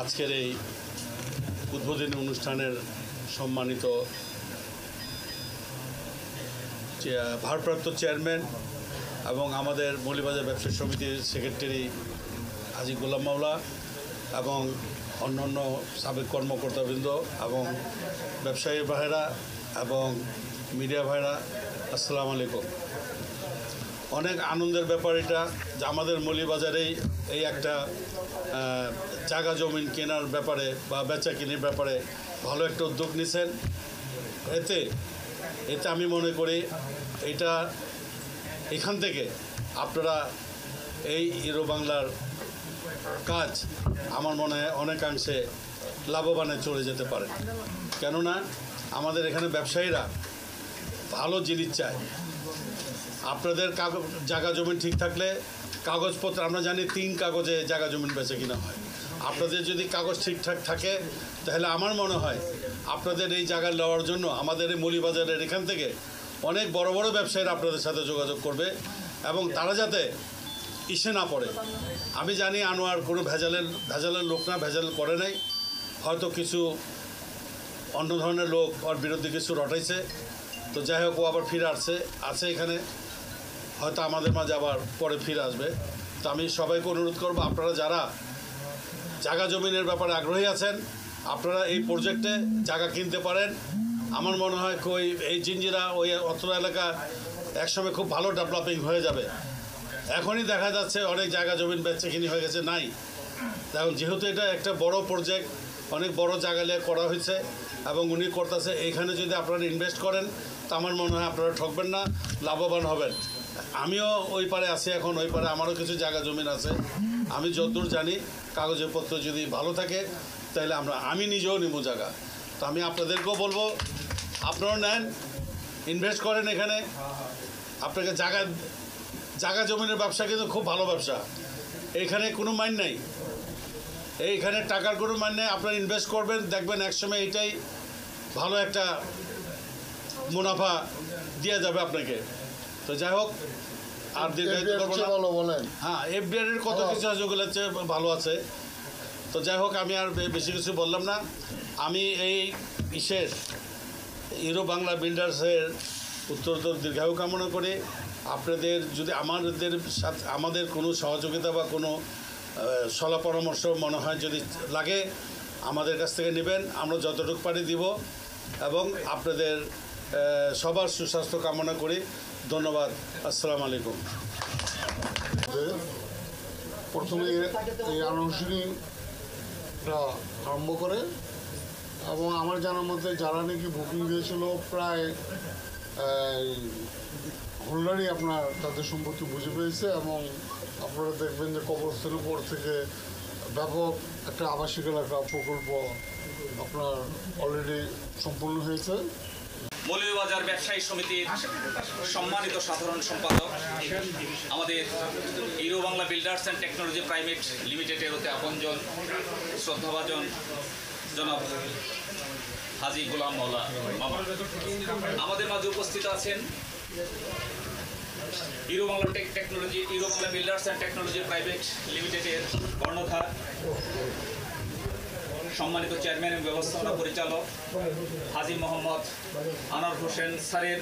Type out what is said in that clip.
আজকের এই উদ্বোধনী অনুষ্ঠানের সম্মানিত ভারপ্রাপ্ত চেয়ারম্যান এবং আমাদের মৌলভীবাজার ব্যবসায়ী সমিতির সেক্রেটারি হাজী গোলাম মাওলা এবং অন্যান্য সাবেক কর্মকর্তাবৃন্দ এবং ব্যবসায়ী ভাইরা এবং মিডিয়া ভাইরা, আসসালামু আলাইকুম। অনেক আনন্দের ব্যাপার এটা যে আমাদের মৌলভীবাজারেই এই একটা জায়গা জমিন কেনার ব্যাপারে বা বেচা কিনির ব্যাপারে ভালো একটা উদ্যোগ নিয়েছেন। এতে আমি মনে করি এটা এখান থেকে আপনারা এই হিরো বাংলার কাজ আমার মনে হয় অনেকাংশে লাভবানে চলে যেতে পারে। কেননা আমাদের এখানে ব্যবসায়ীরা ভালো জিনিস চায়। আপনাদের জায়গা জমিন ঠিক থাকলে কাগজপত্র আমরা জানি 3 কাগজে জায়গা জমিন বেচে কিনা হয়। আপনাদের যদি কাগজ ঠিকঠাক থাকে তাহলে আমার মনে হয় আপনাদের এই জায়গা নেওয়ার জন্য আমাদের এই মৌলভীবাজারের এখান থেকে অনেক বড় বড় ব্যবসায়ীরা আপনাদের সাথে যোগাযোগ করবে এবং তারা যাতে ইসে না পড়ে। আমি জানি আনোয়ার কোনো ভেজালের লোক না, ভেজাল করে নাই, হয়তো কিছু অন্য ধরনের লোক ওর বিরুদ্ধে কিছু রটাইছে। তো যাই হোক, ও আবার ফিরে আছে এখানে, হয়তো আমাদের মাঝে আবার পরে ফিরে আসবে। তো আমি সবাইকে অনুরোধ করব, আপনারা যারা জায়গা জমিনের ব্যাপারে আগ্রহী আছেন আপনারা এই প্রজেক্টে জায়গা কিনতে পারেন। আমার মনে হয় এই জিঞ্জিরা ওই অত্র এলাকা একসময় খুব ভালো ডেভেলপিং হয়ে যাবে। এখনই দেখা যাচ্ছে অনেক জায়গা জমিন বেচে কিনি হয়ে গেছে নাই। এখন যেহেতু এটা একটা বড় প্রজেক্ট, অনেক বড় জায়গা নিয়ে করা হয়েছে এবং উনি করতেছে, এইখানে যদি আপনারা ইনভেস্ট করেন তো আমার মনে হয় আপনারা ঠকবেন না, লাভবান হবেন। আমিও ওই পারে আছি, এখন ওই পারে আমারও কিছু জায়গা জমিন আছে। আমি যতদূর জানি কাগজপত্র যদি ভালো থাকে তাহলে আমি নিজেও নিব জায়গা। তো আমি আপনাদেরকেও বলবো আপনারাও নেন, ইনভেস্ট করেন এখানে। আপনাকে জায়গা জমিনের ব্যবসা কিন্তু খুব ভালো ব্যবসা, এইখানে কোনো মাইন্ড নাই, এইখানে টাকার কোনো মান নেই। আপনারা ইনভেস্ট করবেন, দেখবেন একসময় এইটাই ভালো একটা মুনাফা দিয়ে যাবে আপনাকে। তো যাই হোক, আর দীর্ঘায়িত করবো না। হ্যাঁ, এফডিআর এর কত কিছু আছে, ওগুলো হচ্ছে ভালো আছে। তো যাই হোক, আমি আর বেশি কিছু বললাম না। আমি এই হিরো বাংলা বিল্ডার্সের উত্তরোত্তর দীর্ঘায়ু কামনা করি। আপনাদের যদি আমাদের কোনো সহযোগিতা বা কোনো সলা পরামর্শ মনে হয় যদি লাগে আমাদের কাছ থেকে নেবেন, আমরা যতটুকু পারি দিব এবং আপনাদের সবার সুস্বাস্থ্য কামনা করি। ধন্যবাদ, আসসালামু আলাইকুম। প্রথমে এই আনুষ্ঠানিকটা আরম্ভ করে এবং আমার জানার মধ্যে যারা নাকি বুকিং দিয়েছিল প্রায় হোল্ডারই আপনার তাদের সম্পত্তি বুঝে পেয়েছে এবং আপনারা দেখবেন যে কবরস্থানের উপর থেকে ব্যাপক একটা আবাসিক এলাকা প্রকল্প আপনার অলরেডি সম্পূর্ণ হয়েছে। মৌলভীবাজার ব্যবসায়ী সমিতির সম্মানিত সাধারণ সম্পাদক, আমাদের hero Bangla builders and technology private লিমিটেডের অতি আপনজন শ্রদ্ধাভাজন জনাব হাজী গোলাম মাওলা মামা আমাদের মাঝে উপস্থিত আছেন। Hero Bangla builders and technology private লিমিটেডের কর্ণধার সম্মানিত চেয়ারম্যান এবং ব্যবস্থাপনা পরিচালক হাজী মোহাম্মদ আনোয়ার হোসেন স্যারের